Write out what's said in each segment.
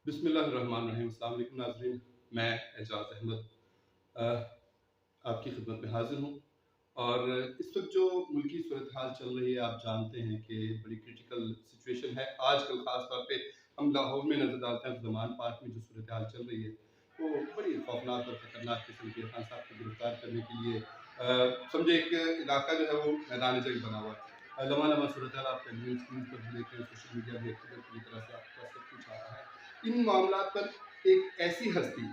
बिस्मिल्लाहिर्रहमानिर्रहीम। अस्सलाम वालेकुम नाज़रीन, मैं एजाज़ अहमद आपकी खिदमत में हाज़िर हूँ। और इस वक्त जो मुल्की सूरत हाल चल रही है, आप जानते हैं कि बड़ी क्रिटिकल सिचुएशन है। आजकल ख़ास तौर पे हम लाहौर में नज़र डालते हैं, ज़मान पार्क में जो सूरत हाल चल रही है वो बड़ी खौफनाक और ख़तरनाक किस्म की है। खान साहब को गिरफ़्तार करने के लिए समझे एक इलाका जो है वो मैदान जंग बना हुआ है। लम्हा लम्हा सूरत हाल आपका न्यूज़ स्क्रीन पर भी देख रहे हैं, सोशल मीडिया भी पूरी तरह से आपका सब कुछ आ रहा है। इन मामलात पर एक ऐसी हस्ती,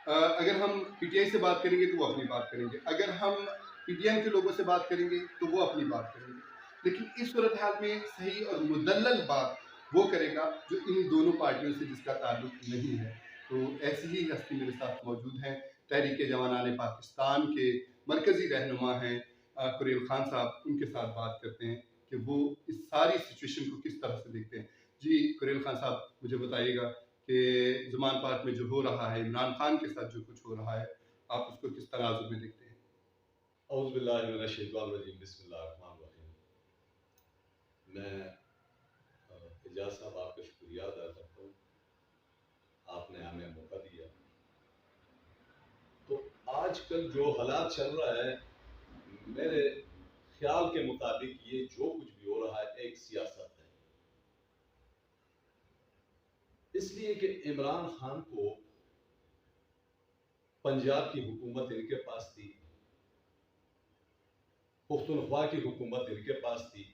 अगर हम पीटीआई से बात करेंगे तो वो अपनी बात करेंगे, अगर हम पीटीएम के लोगों से बात करेंगे तो वो अपनी बात करेंगे, लेकिन इस सूरत हाल में सही और मुदल्लल बात वो करेगा जो इन दोनों पार्टियों से जिसका ताल्लुक नहीं है। तो ऐसी ही हस्ती मेरे साथ मौजूद हैं। तहरीक जवानान पाकिस्तान के मरकज़ी रहनुमा हैं कुरैल खान साहब। उनके साथ बात करते हैं कि वो इस सारी सिचुएशन को किस तरह से देखते हैं। जी कुरैल खान साहब, मुझे बताइएगा कि ज़मान पार्क में जो हो रहा है, इमरान खान के साथ जो कुछ हो रहा है, आप उसको किस तराजू में देखते हैं? औज़ुबिल्लाहिमिनश्शैतानिर्रजीम, बिस्मिल्लाहिर्रहमानिर्रहीम। मैं एजाज साहब आपका शुक्रिया अदा करता हूँ, आपने हमें मौका दिया। तो आजकल जो हालात चल रहा है, मेरे ख्याल के मुताबिक ये जो कुछ भी हो रहा है एक सियासत है। इसलिए कि इमरान खान को पंजाब की हुकूमत इनके पास थी, पुख्तनख्वा की हुकूमत इनके पास थी,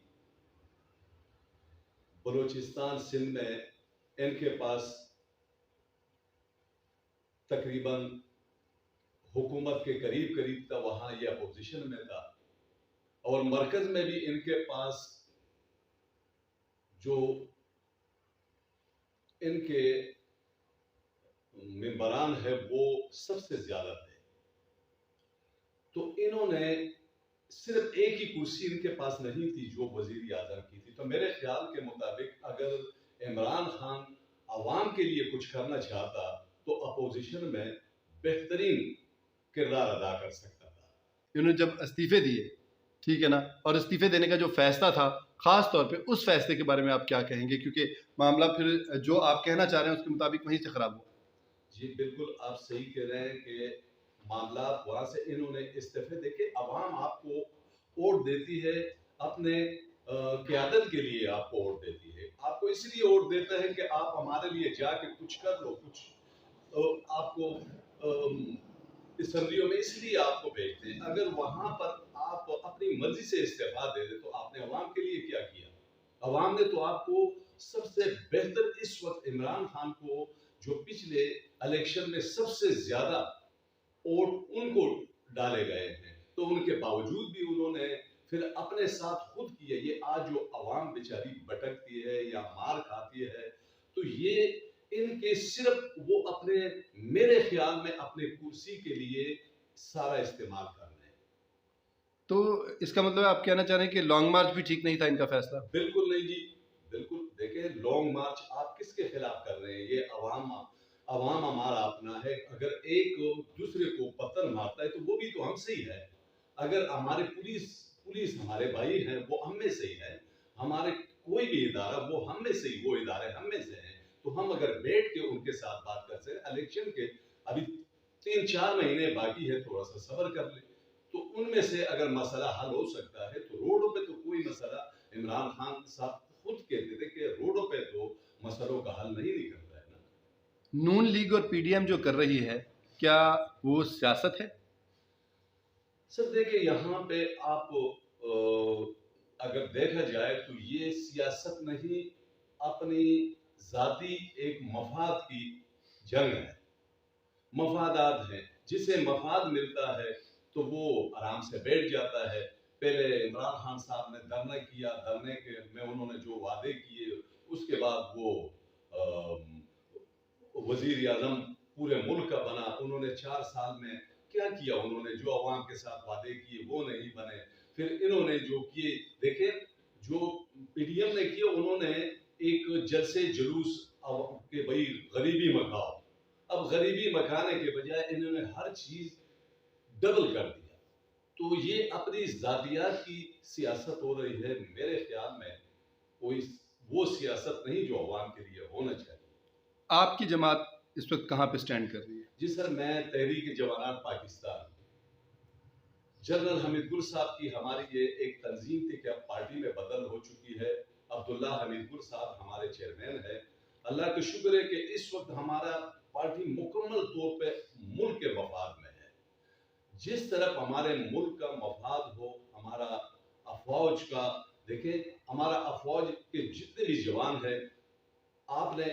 बलूचिस्तान सिंध में इनके पास तकरीबन हुकूमत के करीब करीब था, वहां ये अपोजिशन में था। और मरकज में भी इनके पास जो इनके मेंबरान है वो सबसे ज्यादा थे। तो इन्होंने सिर्फ एक ही कुर्सी इनके पास नहीं थी जो वजीर आजम की थी। तो मेरे ख्याल के मुताबिक अगर इमरान खान अवाम के लिए कुछ करना चाहता तो अपोजिशन में बेहतरीन किरदार अदा कर सकता था। इन्होंने जब इस्तीफे दिए, ठीक है ना, और इस्तीफे देने का जो फैसला था, खास तौर पे उस फैसले के बारे में आप क्या कहेंगे? क्योंकि मामला फिर जो आप कहना चाह रहे हैं उसके मुताबिक वहीं से खराब हुआ। जी बिल्कुल, आप सही कह रहे हैं कि मामला वहां से इन्होंने इस्तीफे देके अवाम आपको वोट देती है, अपने क्यादत के लिए आपको वोट देती है। आपको इसलिए वोट देता है कि आप हमारे लिए जाके कुछ कर लो, कुछ आपको सर्दियों में इसलिए आपको भेजते हैं। अगर वहां पर आप अपनी मर्जी से इस्तीफा दे दे तो आपने अवाम के लिए क्या किया? अवाम ने तो आपको सबसे बेहतर इस वक्त इमरान खान को, जो पिछले इलेक्शन में सबसे ज्यादा वोट उनको डाले गए हैं, तो उनके बावजूद भी उन्होंने फिर अपने साथ खुद किया। ये आज जो अवाम बेचारी भटकती है या मार खाती है, तो ये इनके सिर्फ वो अपने, मेरे ख्याल में अपने कुर्सी के लिए सारा इस्तेमाल कर रहे हैं। तो इसका मतलब आप कहना चाह रहे हैं कि लॉन्ग मार्च भी ठीक नहीं था इनका फैसला? बिल्कुल नहीं जी, बिल्कुल। देखिए, लॉन्ग मार्च आप किसके खिलाफ कर रहे हैं? ये अवाम, अवाम हमारा अपना है। अगर एक दूसरे को पत्थर मारता है तो वो भी तो हमसे ही है। अगर हमारे पुलिस पुलिस हमारे भाई हैं, वो हम में से ही है। हमारे कोई भी इदारा वो हम में से ही, वो इदारे हम में से हैं। तो हम अगर बैठ के उनके साथ बात कर सकते, इलेक्शन के अभी 3-4 महीने बाकी है, थोड़ा सा सब्र कर ले, तो उनमें से अगर मसला हल हो सकता है। तो रोडों पे तो कोई मसला, इमरान खान साहब खुद कहते थे कि रोडों पे तो मसलों का हल नहीं निकल रहा है ना। नून लीग और पीडीएम जो कर रही है, क्या वो सियासत है? सर देखिए, यहाँ पे आप अगर देखा जाए तो ये सियासत नहीं, अपनी जाती एक मफाद की जंग है। मफादात हैं, जिसे मफाद मिलता है तो वो आराम से बैठ जाता है। पहले इमरान खान साहब ने धरना किया, धरने के में उन्होंने जो वादे किए, उसके बाद वो वजीर आजम पूरे मुल्क का बना। उन्होंने 4 साल में क्या किया? उन्होंने जो अवाम के साथ वादे किए वो नहीं बने। फिर इन्होंने जो किए, देखे, जो पीडीएम ने किया, उन्होंने एक जलसे जुलूस के भाई गरीबी मकाओ। अब गरीबी मकाने के बजाय इन्होंने हर चीज डबल कर दिया। तो ये अपनी जातियात की सियासत हो रही है। मेरे ख्याल में कोई वो सियासत नहीं जो अवाम के लिए होना चाहिए। आपकी जमात इस वक्त कहाँ पे स्टैंड कर रही है? जी सर, मैं तहरीक जवानात पाकिस्तान, जनरल हमीद गुल साहब की हमारी ये एक तंजीम थी कि अब पार्टी में बदल हो चुकी है। अब्दुल्ला हमीद गुल साहब हमारे चेयरमैन है। अल्लाह का शुक्र है कि इस वक्त हमारा पार्टी मुकम्मल तौर पे मुल्क के मफाद में है। जिस तरफ हमारे मुल्क का मफाद हो, हमारा अफवाज का, देखें हमारा अफवाज के जितने भी जवान हैं, आपने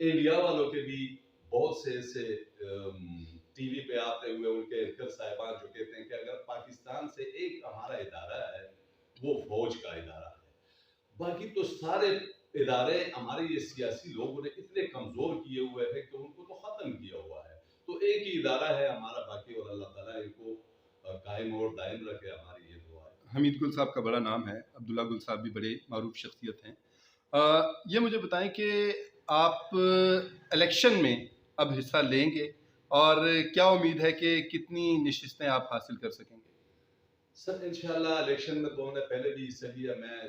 इंडिया वालों के भी बहुत से ऐसे टीवी पे आते हुए उनके एंकर साहिबान जो कहते हैं कि अगर पाकिस्तान से एक हमारा इदारा है वो फौज का इदारा है, बाकी तो सारे इदारे हमारे ये सियासी लोगों ने इतने कमजोर किए हुए हैं कि उनको तो खत्म किया हुआ है। तो एक ही इदारा है हमारा बाकी, और अल्लाह ताला इनको कायम और दायम रखे, हमारी ये दुआ है। हमीद गुल साहब का बड़ा नाम है, अब्दुल्ला गुल साहब भी बड़े मारूफ शख्सियत हैं। ये मुझे बताएं कि आप इलेक्शन में अब हिस्सा लेंगे और क्या उम्मीद है कि कितनी नशिस्तें आप हासिल कर सकेंगे? सर इंशाल्लाह इलेक्शन में तो हमने पहले भी हिस्सा लिया। मैं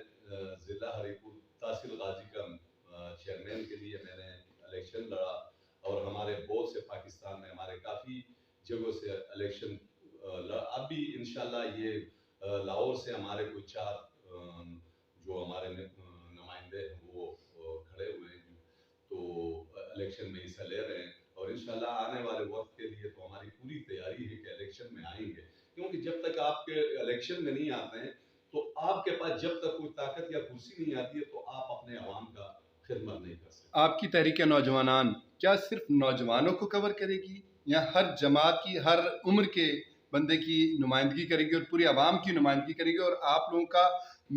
जिला हरीपुर तहसील गाजी का चेयरमैन के लिए मैंने इलेक्शन लड़ा, और हमारे बहुत से पाकिस्तान में हमारे काफ़ी जगहों से इलेक्शन लड़ा। अब भी इंशाल्लाह ये लाहौर से हमारे कुछ 4 जो हमारे नुमाइंदे हैं वो खड़े हुए हैं, तो इलेक्शन में हिस्सा ले रहे हैं। और इंशाल्लाह आने वाले वक्त के लिए तो हमारी पूरी तैयारी है कि इलेक्शन में आएंगे, क्योंकि जब तक आपके इलेक्शन में नहीं आते हैं तो आपके पास जब तक कोई ताकत या कुर्सी नहीं आती है तो आप अपने अवाम का खिदमत नहीं कर सकते। आपकी तहरीक नौजवान क्या सिर्फ नौजवानों को कवर करेगी या हर जमात की, हर उम्र के बंदे की नुमाइंदगी करेगी और पूरी आवाम की नुमाइंदगी करेगी? और आप लोगों का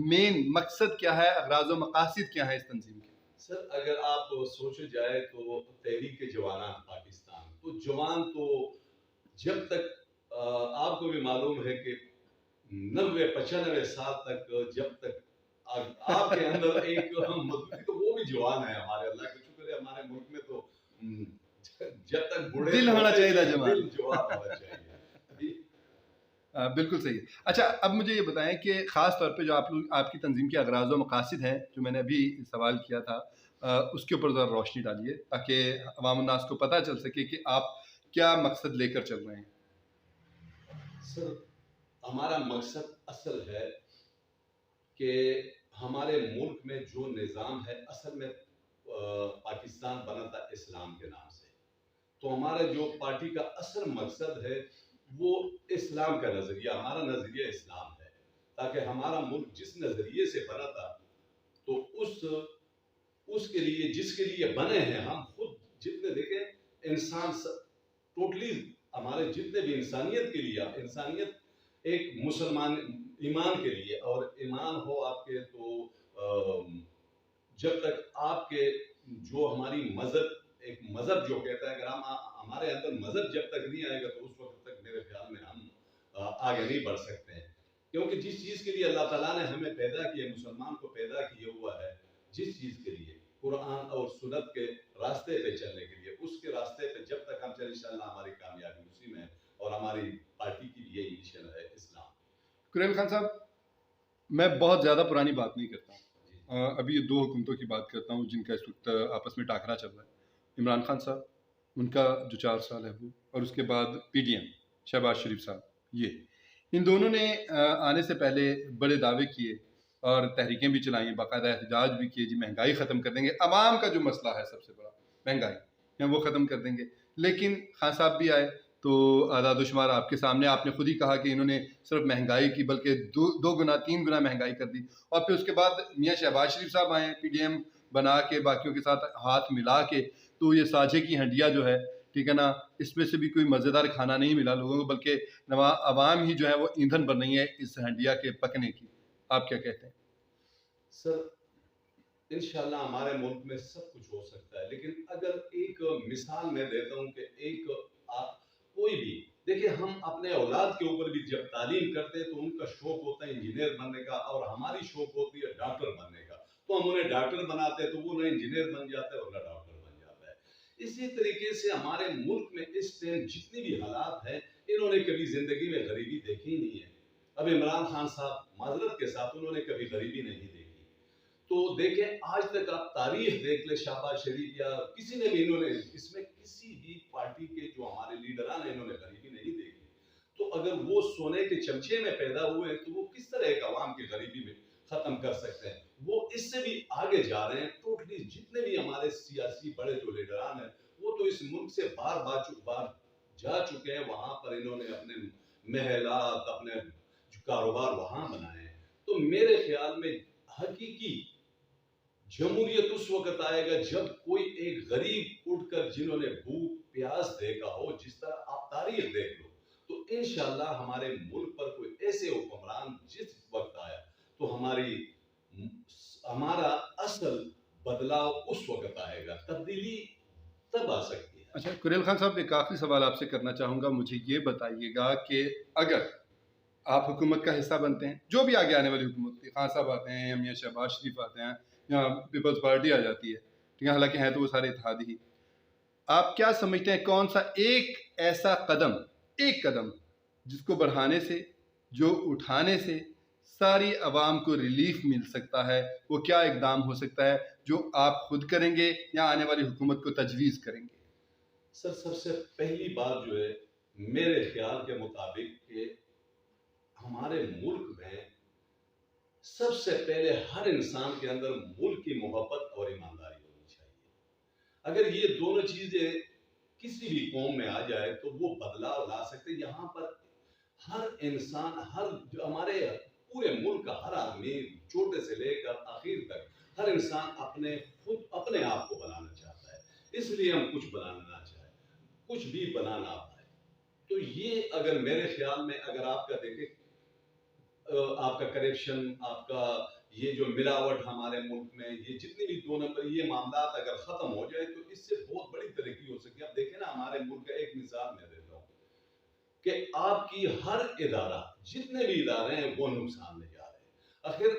मेन मकसद क्या है, अगराज़ व मकासद क्या है इस तंजीम के? सर अगर आप सोचे जाए तो तहरीक जवानात पाकिस्तान, तो जवान तो जब तक आपको भी मालूम है कि 90-95 साल तक जब तक आपके अंदर एक मजबूती, तो वो भी जवान है हमारे, अल्लाह का शुक्र है हमारे मुल्क में तो जब तक बूढ़े दिल होना चाहिए था जवान। दिल जवान होना चाहिए जी। बिल्कुल सही है। अच्छा, अब मुझे ये बताएं कि ख़ास तौर पे जो आप लोग, आपकी तंजीम के अगराज़ व मकासद हैं, जो मैंने अभी सवाल किया था, उसके ऊपर ज़रा रोशनी डालिए ताकि अवाम-उन्नास को पता चल सके कि आप क्या मकसद लेकर चल रहे हैं। सर हमारा मकसद असल है कि हमारे मुल्क में जो निज़ाम है, असल में पाकिस्तान बना था इस्लाम के नाम से, तो हमारा जो पार्टी का असल मकसद है वो इस्लाम का नज़रिया, हमारा नज़रिया इस्लाम है, ताकि हमारा मुल्क जिस नज़रिए से बना था तो उसके लिए, जिसके लिए बने हैं हम खुद, जितने देखें इंसान टोटली हमारे जितने भी इंसानियत के लिए, इंसानियत एक मुसलमान ईमान के लिए, और ईमान हो आपके तो जब तक आपके जो हमारी मजहब, एक मजहब जो कहता है, अगर हम हमारे अंदर मजहब जब तक नहीं आएगा तो उस वक्त तक मेरे ख्याल में हम आगे नहीं बढ़ सकते हैं। क्योंकि जिस चीज़ के लिए अल्लाह ताला ने हमें पैदा किया, मुसलमान को पैदा किया हुआ है, जिस चीज़ के लिए, कुरान और सुन्नत के रास्ते पे चलने के लिए, उसके रास्ते पे जब तक हम चले इंशाअल्लाह हमारी कामयाबी उसी में, और हमारी पार्टी की भी यही मिशन है, इस्लाम। कुरैल खान साहब, मैं बहुत ज़्यादा पुरानी बात नहीं करता हूँ। अभी ये 2 हुकूमतों की बात करता हूँ जिनका इस वक्त आपस में टाकरा चल रहा है। इमरान खान साहब, उनका जो 4 साल है वो, और उसके बाद पीटीएम शहबाज शरीफ साहब, ये इन दोनों ने आने से पहले बड़े दावे किए और तहरीकें भी चलाई, बाकायदा एहतजाज भी किए, जी महंगाई ख़त्म कर देंगे, आवाम का जो मसला है सबसे बड़ा महंगाई है वो ख़त्म कर देंगे। लेकिन खान साहब भी आए तो आदाद-ओ-शुमार आपके सामने, आपने खुद ही कहा कि इन्होंने सिर्फ महंगाई की बल्कि 2 गुना 3 गुना महंगाई कर दी। और फिर उसके बाद मियाँ शहबाज शरीफ साहब आए पीटीएम बना के, बाकियों के साथ हाथ मिला के, तो ये साझे की हंडिया जो है, ठीक है ना, इसमें से भी कोई मज़ेदार खाना नहीं मिला लोगों को, बल्कि आवाम ही जो है वो ईंधन बन रही है इस हंडिया के पकने की। आप क्या कहते हैं? सर इंशाल्लाह हमारे मुल्क में सब कुछ हो सकता है, लेकिन अगर एक मिसाल मैं देता हूँ कि एक आप कोई भी देखिए, हम अपने औलाद के ऊपर भी जब तालीम करते हैं तो उनका शौक होता है इंजीनियर बनने का, और हमारी शौक होती है डॉक्टर बनने का, तो हम उन्हें डॉक्टर बनाते हैं तो वो ना इंजीनियर बन जाता है और ना डॉक्टर बन जाता है। इसी तरीके से हमारे मुल्क में इस टाइम जितनी भी हालात हैं, इन्होंने कभी जिंदगी में गरीबी देखी ही नहीं है। अब इमरान खान साहब माजरत के साथ उन्होंने कभी गरीबी नहीं देखी, तो देखें आज तक आप तारीख देख ले, शहबाज शरीफ या किसी ने भी, इन्होंने इसमें किसी भी पार्टी के जो हमारे लीडरान हैं इन्होंने गरीबी नहीं देखी। तो अगर वो सोने के चमचे में पैदा हुए हैं तो वो किस तरह एक आवाम की गरीबी में खत्म कर सकते हैं। वो इससे भी आगे जा रहे हैं टोटली। जितने भी हमारे सियासी बड़े जो लीडरान हैं वो तो इस मुल्क से बार जा चुके हैं, वहां पर इन्होंने अपने महलात, अपने कारोबार वहां बनाए हैं। तो मेरे ख्याल में हकीकी जमहूरियत उस वक्त आएगा जब कोई एक गरीब उठकर, जिन्होंने भूख प्यास देखा हो, जिस तरह आप तारीख देख लो, तो इंशाल्लाह हमारे मुल्क पर कोई ऐसे हुक्मरान जिस वक्त आया तो हमारा असल बदलाव उस वक्त आएगा, तब्दीली तब आ सकती है। अच्छा कुरैल खान साहब, एक आखिरी सवाल आपसे करना चाहूँगा। मुझे ये बताइएगा कि अगर आप हुकूमत का हिस्सा बनते हैं, जो भी आगे आने वाली हुकूमत थी, खान साहब आते हैं या मियाँ शहबाज शरीफ आते हैं या पीपल्स पार्टी आ जाती है, ठीक है, हालांकि हैं तो वो सारे इत्तेहादी ही, आप क्या समझते हैं कौन सा एक ऐसा कदम, एक कदम जिसको बढ़ाने से, जो उठाने से सारी आवाम को रिलीफ मिल सकता है, वो क्या इकदाम हो सकता है जो आप खुद करेंगे या आने वाली हुकूमत को तजवीज़ करेंगे? सर, सबसे पहली बात जो है मेरे ख्याल के मुताबिक कि हमारे मुल्क में सबसे पहले हर इंसान के अंदर मुल्क की मोहब्बत और ईमानदारी होनी चाहिए। अगर ये दोनों चीजें किसी भी कौम में आ जाए तो वो बदलाव ला सकते। यहाँ पर हर इंसान, हमारे पूरे मुल्क का हर आदमी, छोटे से लेकर आखिर तक, हर इंसान खुद अपने आप को बनाना चाहता है। इसलिए हम कुछ बनाना चाहें, कुछ भी बनाना पाए, तो ये अगर मेरे ख्याल में, अगर आपका देखें, आपका करप्शन, आपका ये जो मिलावट हमारे मुल्क में, ये जितनी भी दो नंबर ये मामला अगर खत्म हो जाए तो इससे बहुत बड़ी तरक्की हो सकती है। अब देखें ना, हमारे मुल्क का एक मिसाल मैं देता हूँ कि आपकी हर इदारा, जितने भी इदारे हैं वो नुकसान में जा रहे हैं। आखिर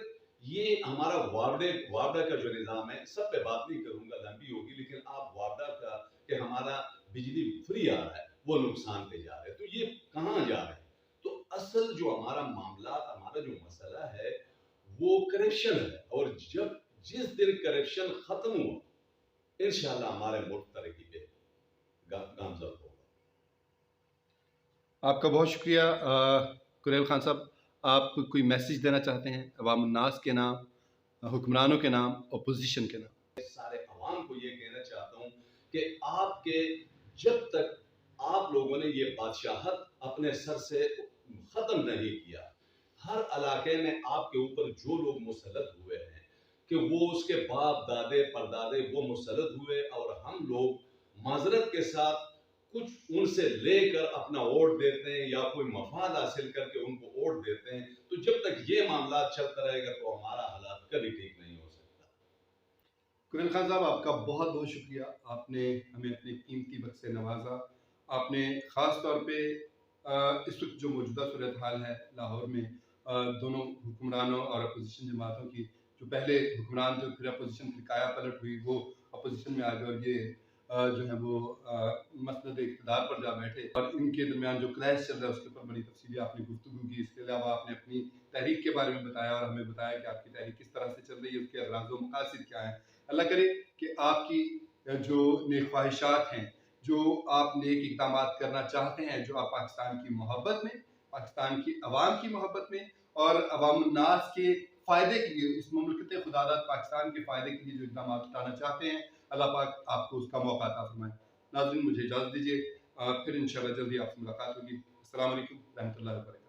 ये हमारा वार्डा का जो निज़ाम है, सब पे बात नहीं करूंगा, लंबी होगी, लेकिन आप वार्डा का कि हमारा बिजली फ्री आ रहा है वो नुकसान पे जा रहे हैं, तो ये कहाँ जा रहे हैं? तो असल जो हमारा मामला, हमारा जो मसला है वो करप्शन है। और जिस दिन करप्शन खत्म हुआ इंशाल्लाह हमारे मुल्क तरक्की पे गामजन होगा। आपका बहुत शुक्रिया कुरैल खान साहब। आप कोई मैसेज देना चाहते हैं अवाम उन्नास के नाम, हुक्मरानों के नाम, अपोजिशन के नाम? सारे अवाम को ये कहना चाहता हूँ कि आपके, जब तक आप लोगों ने ये बादशाहत अपने सर से खत्म नहीं किया, हर इलाके में आपके ऊपर जो लोग मुसल्लत हुए हैं कि वो उसके बाप दादे परदादे वो मुसल्लत हुए, और हम लोग माजरत के साथ कुछ उनसे लेकर अपना वोट देते हैं या कोई मफाद हासिल करके उनको वोट देते हैं, तो जब तक ये मामला चलता रहेगा तो हमारा हालात कभी ठीक नहीं हो सकता। कुरैल खान साहब, आपका बहुत बहुत शुक्रिया। आपने हमें अपने कीमती वक्त से नवाजा। आपने ख़ास तौर पे इस वक्त जो मौजूदा सूरत हाल है लाहौर में, दोनों हुक्मरानों और अपोजिशन जमातों की, जो पहले हुक्मरान थे फिर अपोजिशन की काया पलट हुई, वो अपोजिशन में आ गए और ये जो है वो मसनद इक़्तिदार पर जा बैठे, और इनके दरमियान जो क्लैश चल रहा है उसके ऊपर बड़ी तफसीली आपने गुफ्तगू की। इसके अलावा आपने अपनी तहरीक के बारे में बताया और हमें बताया कि आपकी तहरीक किस तरह से चल रही है, उसके अगराज़ व मकासद क्या है। अल्लाह करे कि आपकी जो नेक ख्वाहिशात हैं, जो आप नेक इक़दामात करना चाहते हैं, जो आप पाकिस्तान की मोहब्बत में, पाकिस्तान की अवाम की मोहब्बत में और अवाम उन्नास के फ़ायदे के लिए, इस मुमलकत खुदादाद पाकिस्तान के फ़ायदे के लिए जो इक़दाम उठाना चाहते हैं, अल्लाह पाक आपको उसका मौका अता फरमाए। नाज़रीन, मुझे इजाज़त दीजिए, फिर इंशाअल्लाह जल्दी आपसे मुलाकात होगी। अस्सलाम वालेकुम रहमतुल्लाहि व बरकातहू।